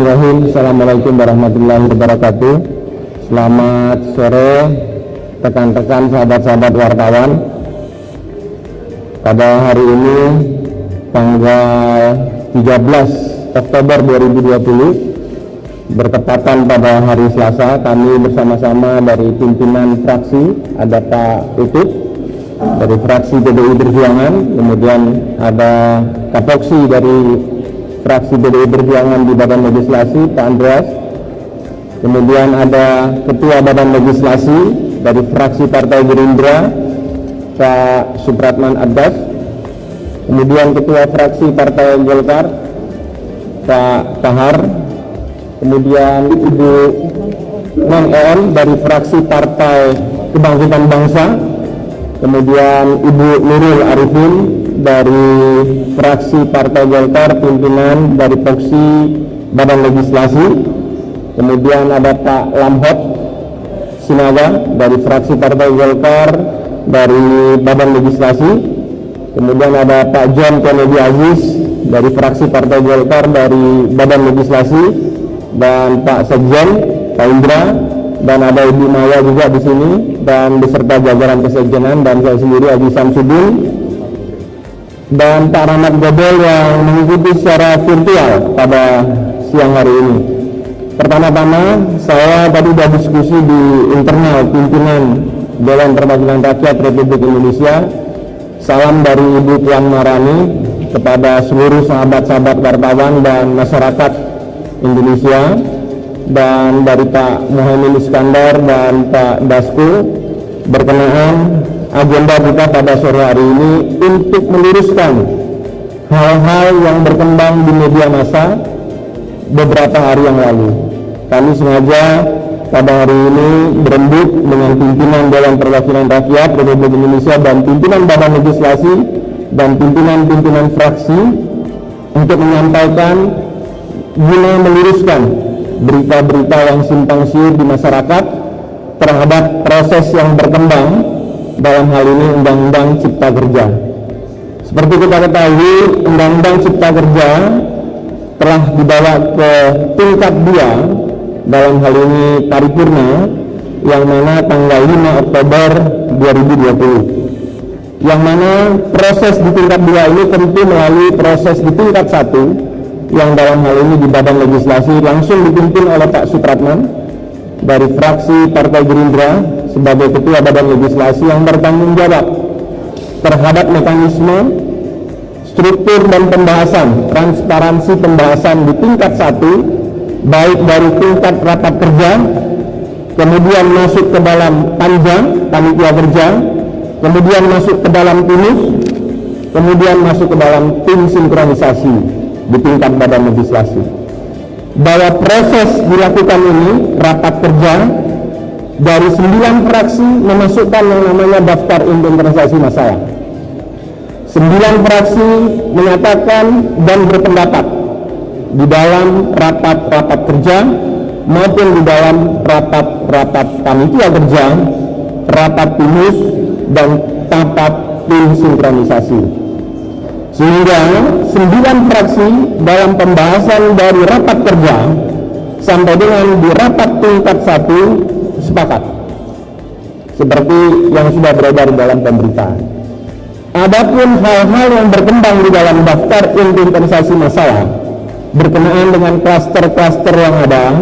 Bismillahirrahmanirrahim. Assalamualaikum warahmatullahi wabarakatuh. Selamat sore rekan-rekan, sahabat-sahabat wartawan. Pada hari ini tanggal 13 Oktober 2020 bertepatan pada hari Selasa, kami bersama-sama dari pimpinan fraksi, ada Pak Utut dari fraksi PDI Perjuangan, kemudian ada Kapoksi dari fraksi PDI Perjuangan di Badan Legislasi, Pak Andreas, kemudian ada Ketua Badan Legislasi dari fraksi Partai Gerindra, Pak Supratman Abbas, kemudian Ketua fraksi Partai Golkar, Pak Tahar, kemudian Ibu Neng En dari fraksi Partai Kebangkitan Bangsa, kemudian Ibu Nurul Arifin dari fraksi Partai Golkar, pimpinan dari Poksi Badan Legislasi, kemudian ada Pak Lamhot Sinaga dari fraksi Partai Golkar dari Badan Legislasi, kemudian ada Pak John Kennedy Aziz dari fraksi Partai Golkar dari Badan Legislasi, dan Pak Sekjen Pak Indra, dan ada Ibu Maya juga di sini, dan beserta jajaran kesekjenan, dan saya sendiri Haji Samsudin, dan Pak Rahmat Gobel yang mengikuti secara virtual pada siang hari ini. Pertama-tama, saya tadi sudah diskusi di internal pimpinan Dewan Perwakilan Rakyat Republik Indonesia. Salam dari Ibu Puan Maharani kepada seluruh sahabat-sahabat wartawan dan masyarakat Indonesia, dan dari Pak Muhaimin Iskandar dan Pak Dasko berkenaan agenda kita pada sore hari ini untuk meluruskan hal-hal yang berkembang di media massa beberapa hari yang lalu. Kami sengaja pada hari ini berembuk dengan pimpinan Dewan Perwakilan Rakyat Republik Indonesia dan pimpinan Badan Legislasi dan pimpinan-pimpinan fraksi untuk menyampaikan guna meluruskan berita-berita yang simpang siur di masyarakat terhadap proses yang berkembang, dalam hal ini Undang-Undang Cipta Kerja. Seperti kita ketahui, Undang-Undang Cipta Kerja telah dibawa ke tingkat 2, dalam hal ini paripurna, yang mana tanggal 5 Oktober 2020. Yang mana proses di tingkat 2 ini tentu melalui proses di tingkat 1, yang dalam hal ini di Badan Legislasi langsung dipimpin oleh Pak Supratman dari fraksi Partai Gerindra sebagai Ketua Badan Legislasi yang bertanggung jawab terhadap mekanisme, struktur dan pembahasan, transparansi pembahasan di tingkat 1, baik dari tingkat rapat kerja, kemudian masuk ke dalam panja, panitia kerja, kemudian masuk ke dalam tinus, kemudian masuk ke dalam tim sinkronisasi di tingkat Badan Legislasi. Bahwa proses dilakukan ini, rapat kerja dari 9 fraksi memasukkan yang namanya daftar inventarisasi masalah. 9 fraksi menyatakan dan berpendapat di dalam rapat-rapat kerja maupun di dalam rapat-rapat panitia kerja, rapat tinus dan rapat tim sinkronisasi. Sehingga 9 fraksi dalam pembahasan dari rapat kerja sampai dengan di rapat tingkat 1 sepakat, seperti yang sudah beredar dalam pemberitaan. Adapun hal-hal yang berkembang di dalam daftar inventarisasi masalah berkenaan dengan klaster-klaster yang ada,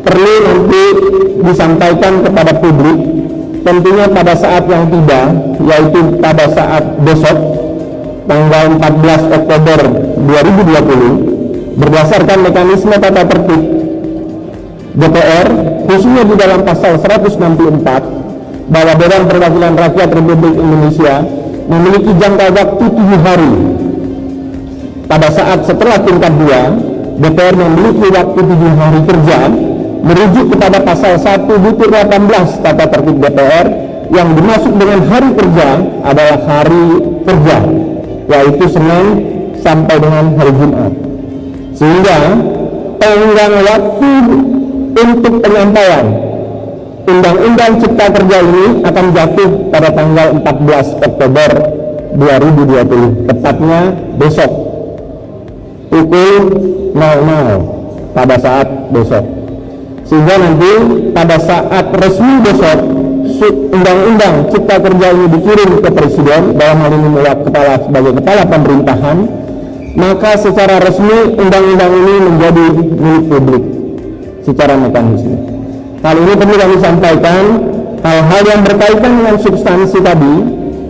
perlu nanti disampaikan kepada publik, tentunya pada saat yang tiba, yaitu pada saat besok tanggal 14 Oktober 2020, berdasarkan mekanisme tata tertib DPR, khususnya di dalam pasal 164, bahwa Dewan Perwakilan Rakyat Republik Indonesia memiliki jangka waktu 7 hari. Pada saat setelah tingkat 2, DPR memiliki waktu 7 hari kerja merujuk kepada pasal 1 butir 18 tata tertib DPR, yang dimaksud dengan hari kerja adalah hari kerja, yaitu Senin sampai dengan hari Jumat. Sehingga tenggang waktu untuk penyampaian Undang-Undang Cipta Kerja ini akan jatuh pada tanggal 14 Oktober 2020, tepatnya besok pukul 00. pada saat besok. Sehingga nanti pada saat resmi besok undang-undang Cipta Kerja ini dikirim ke Presiden, dalam hal ini sebagai kepala pemerintahan, maka secara resmi undang-undang ini menjadi milik publik secara mekanisme. Hal ini perlu kami sampaikan. Hal-hal yang berkaitan dengan substansi tadi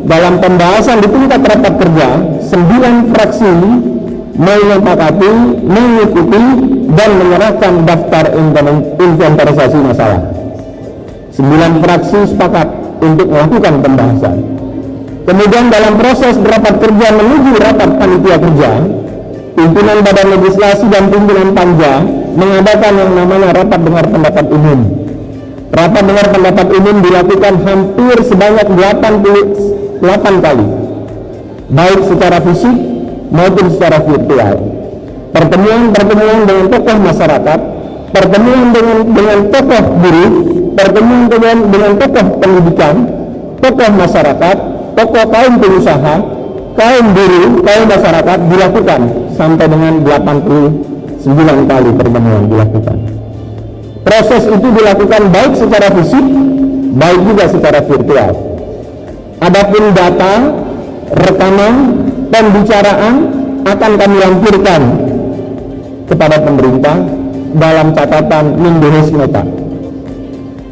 dalam pembahasan di tingkat rapat kerja, 9 fraksi menyepakati, mengikuti dan menyerahkan daftar inventarisasi masalah. 9 fraksi sepakat untuk melakukan pembahasan. Kemudian dalam proses rapat kerja menuju rapat panitia kerja, pimpinan Badan Legislasi dan pimpinan Panja mengadakan yang namanya rapat dengar pendapat umum. Rapat dengar pendapat umum dilakukan hampir sebanyak 88 kali, baik secara fisik maupun secara virtual. Pertemuan-pertemuan dengan tokoh masyarakat, pertemuan dengan tokoh buruh, pertemuan dengan tokoh pendidikan, tokoh masyarakat, tokoh kaum pengusaha, kaum buruh, kaum masyarakat dilakukan sampai dengan 89 kali pertemuan dilakukan. Proses itu dilakukan baik secara fisik, baik juga secara virtual. Adapun data, rekaman, pembicaraan akan kami lampirkan kepada pemerintah dalam catatan Minderes Nota.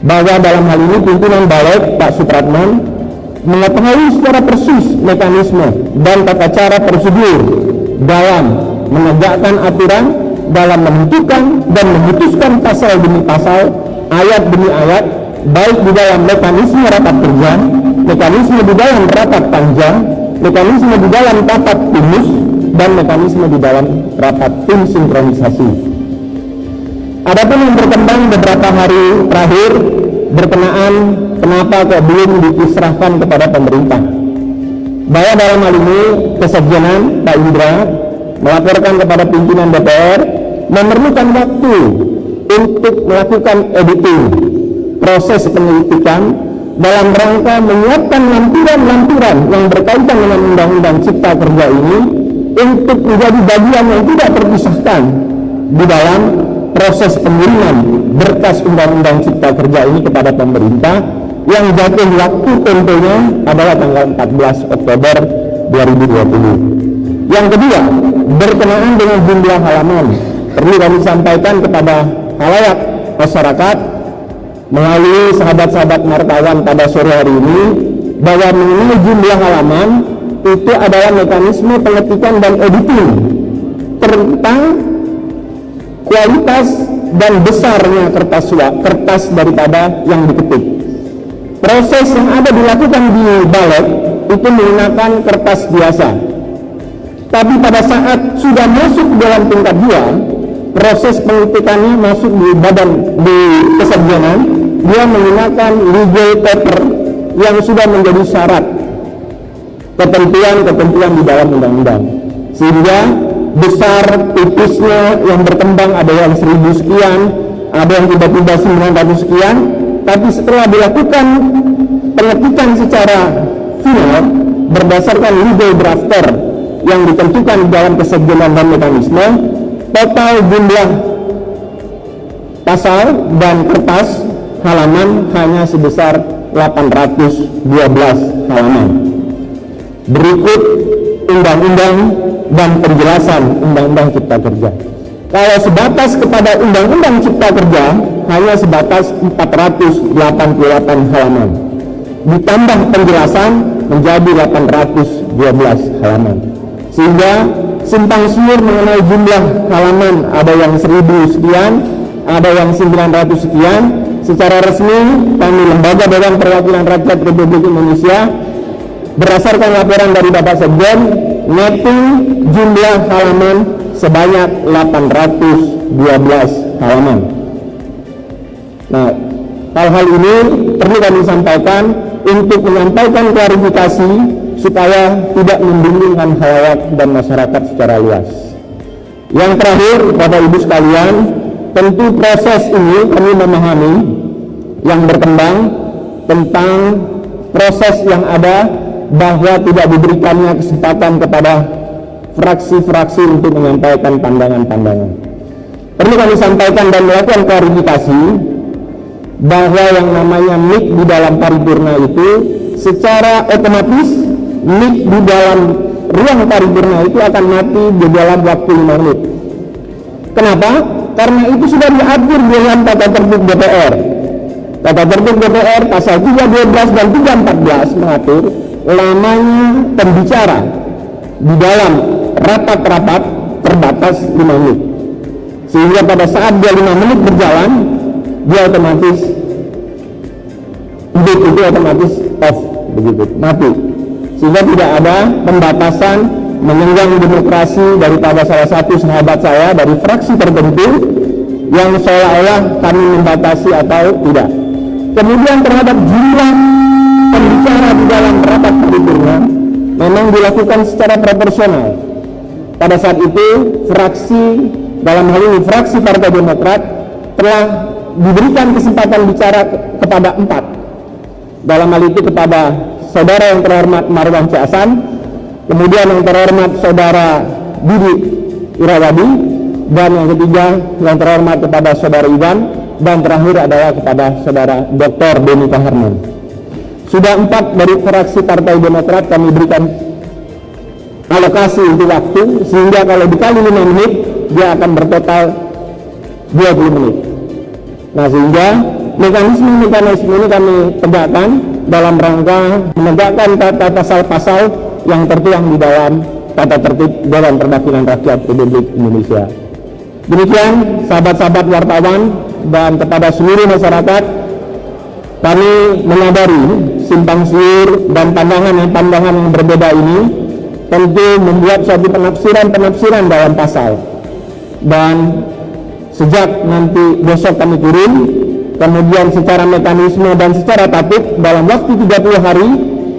Bahwa dalam hal ini pimpinan Balek Pak Supratman mengetahui secara persis mekanisme dan tata cara prosedur dalam menegakkan aturan, dalam menentukan dan memutuskan pasal demi pasal, ayat demi ayat, baik di dalam mekanisme rapat kerja, mekanisme di dalam rapat panja, mekanisme di dalam rapat timus, dan mekanisme di dalam rapat tim sinkronisasi. Adapun yang berkembang beberapa hari terakhir berkenaan kenapa kok belum diserahkan kepada pemerintah. Bahwa dalam hal ini Kesekjenan Pak Indra melaporkan kepada pimpinan DPR memerlukan waktu untuk melakukan editing proses penyelidikan dalam rangka menyiapkan lampiran-lampiran yang berkaitan dengan Undang-Undang Cipta Kerja ini untuk menjadi bagian yang tidak terpisahkan di dalam proses pengiriman berkas Undang-Undang Cipta Kerja ini kepada pemerintah, yang jatuh waktu tentunya adalah tanggal 14 Oktober 2020. Yang kedua, berkenaan dengan jumlah halaman, perlu kami sampaikan kepada khalayak masyarakat melalui sahabat-sahabat wartawan pada sore hari ini bahwa mengenai jumlah halaman itu adalah mekanisme pengetikan dan editing tentang kualitas dan besarnya kertas daripada yang diketik. Proses yang ada dilakukan di Balek itu menggunakan kertas biasa. Tapi pada saat sudah masuk dalam tingkat 2, proses pengetikannya masuk di Kesekjenan, dia menggunakan legal paper yang sudah menjadi syarat ketentuan di dalam undang-undang. Sehingga besar tipisnya yang berkembang ada yang 1000 sekian, ada yang tiba-tiba 900 sekian, tapi setelah dilakukan pengetikan secara final berdasarkan legal drafter yang ditentukan dalam Kesekjenan dan mekanisme, total jumlah pasal dan kertas halaman hanya sebesar 812 halaman. Berikut undang-undang dan penjelasan Undang-Undang Cipta Kerja. Kalau sebatas kepada Undang-Undang Cipta Kerja hanya sebatas 488 halaman. Ditambah penjelasan menjadi 812 halaman. Sehingga simpang siur mengenai jumlah halaman ada yang 1000 sekian, ada yang 900 sekian. Secara resmi kami Lembaga Dewan Perwakilan Rakyat Republik Indonesia berdasarkan laporan dari Bapak Sekjen mapping jumlah halaman sebanyak 812 halaman. Nah, hal-hal ini perlu kami sampaikan untuk menyampaikan klarifikasi supaya tidak membingungkan khalayak dan masyarakat secara luas. Yang terakhir, Bapak Ibu sekalian, tentu proses ini kami memahami yang berkembang tentang proses yang ada bahwa tidak diberikannya kesempatan kepada fraksi-fraksi untuk menyampaikan pandangan-pandangan. Perlu kami sampaikan dan melakukan klarifikasi bahwa yang namanya mic di dalam paripurna itu secara otomatis mic di dalam ruang paripurna itu akan mati di dalam waktu 5 menit. Kenapa? Karena itu sudah diatur dalam tata tertib DPR. Tata tertib DPR pasal 312 dan 314 mengatur lamanya pembicara di dalam rapat-rapat terbatas 5 menit. Sehingga pada saat dia 5 menit berjalan, dia otomatis itu otomatis off, begitu, mati. Sehingga tidak ada pembatasan menyenggang demokrasi daripada salah satu sahabat saya dari fraksi tertentu yang seolah-olah kami membatasi atau tidak. Kemudian terhadap jumlah pembicara di dalam rapat paripurna memang dilakukan secara proporsional. Pada saat itu fraksi, dalam hal ini fraksi Partai Demokrat, telah diberikan kesempatan bicara kepada 4. Dalam hal itu kepada saudara yang terhormat Marwan C. Hasan, kemudian yang terhormat saudara Didi Irawadi, dan yang ketiga yang terhormat kepada saudara Iwan, dan terakhir adalah kepada saudara Dr. Beni Kaharman. Sudah 4 dari fraksi Partai Demokrat kami berikan alokasi untuk waktu, sehingga kalau dikali 5 menit dia akan bertotal 20 menit. Nah, sehingga mekanisme ini kami tegakkan dalam rangka menegakkan tata pasal-pasal yang tertuang di dalam tata tertib Dewan Perwakilan Rakyat Republik Indonesia. Demikian sahabat-sahabat wartawan dan kepada seluruh masyarakat, kami menyadari simpang siur dan pandangan yang berbeda ini tentu membuat suatu penafsiran dalam pasal. Dan sejak nanti besok kami turun, kemudian secara mekanisme dan secara tatip dalam waktu 30 hari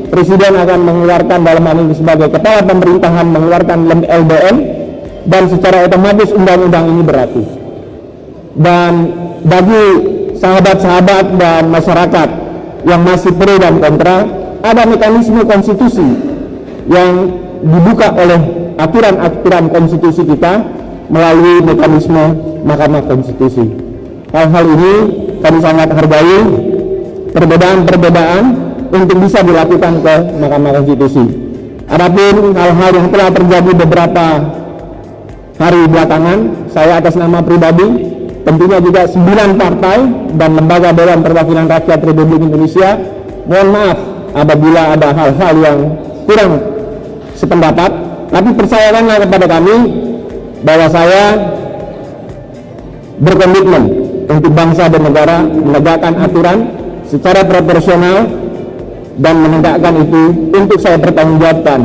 Presiden akan mengeluarkan, dalam hal ini sebagai kepala pemerintahan, mengeluarkan LDM, dan secara otomatis undang-undang ini berlaku. Dan bagi sahabat-sahabat dan masyarakat yang masih pro dan kontra, ada mekanisme konstitusi yang dibuka oleh aturan-aturan konstitusi kita melalui mekanisme Mahkamah Konstitusi. Hal-hal ini kami sangat hargai perbedaan-perbedaan untuk bisa dilakukan ke Mahkamah Konstitusi. Adapun hal-hal yang telah terjadi beberapa hari belakangan, saya atas nama pribadi, tentunya juga 9 partai dan lembaga Dewan Perwakilan Rakyat Republik Indonesia, mohon maaf apabila ada hal-hal yang kurang sependapat, tapi percayakanlah kepada kami bahwa saya berkomitmen untuk bangsa dan negara, menegakkan aturan secara proporsional dan menegakkan itu untuk saya pertanggungjawabkan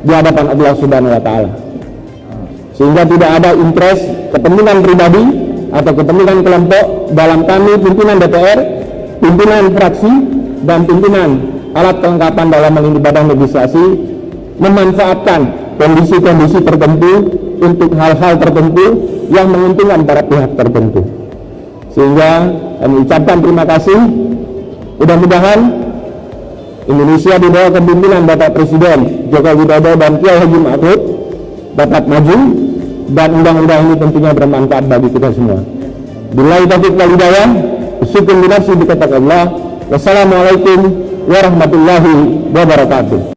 di hadapan Allah Subhanahu wa Ta'ala. Sehingga tidak ada interest kepentingan pribadi atau kepentingan kelompok dalam kami pimpinan DPR, pimpinan fraksi, dan pimpinan alat kelengkapan dalam hal ini badan legislasi memanfaatkan kondisi-kondisi tertentu untuk hal-hal tertentu yang menguntungkan para pihak tertentu. Sehingga kami ucapkan terima kasih. Mudah-mudahan Indonesia di bawah kepemimpinan Bapak Presiden Joko Widodo dan Kiai Haji Ma'ruf dapat maju, dan undang-undang ini tentunya bermanfaat bagi kita semua. Billahi taufiq wal hidayah. Syukur binafsi bi kata Allah. Wassalamualaikum warahmatullahi wabarakatuh.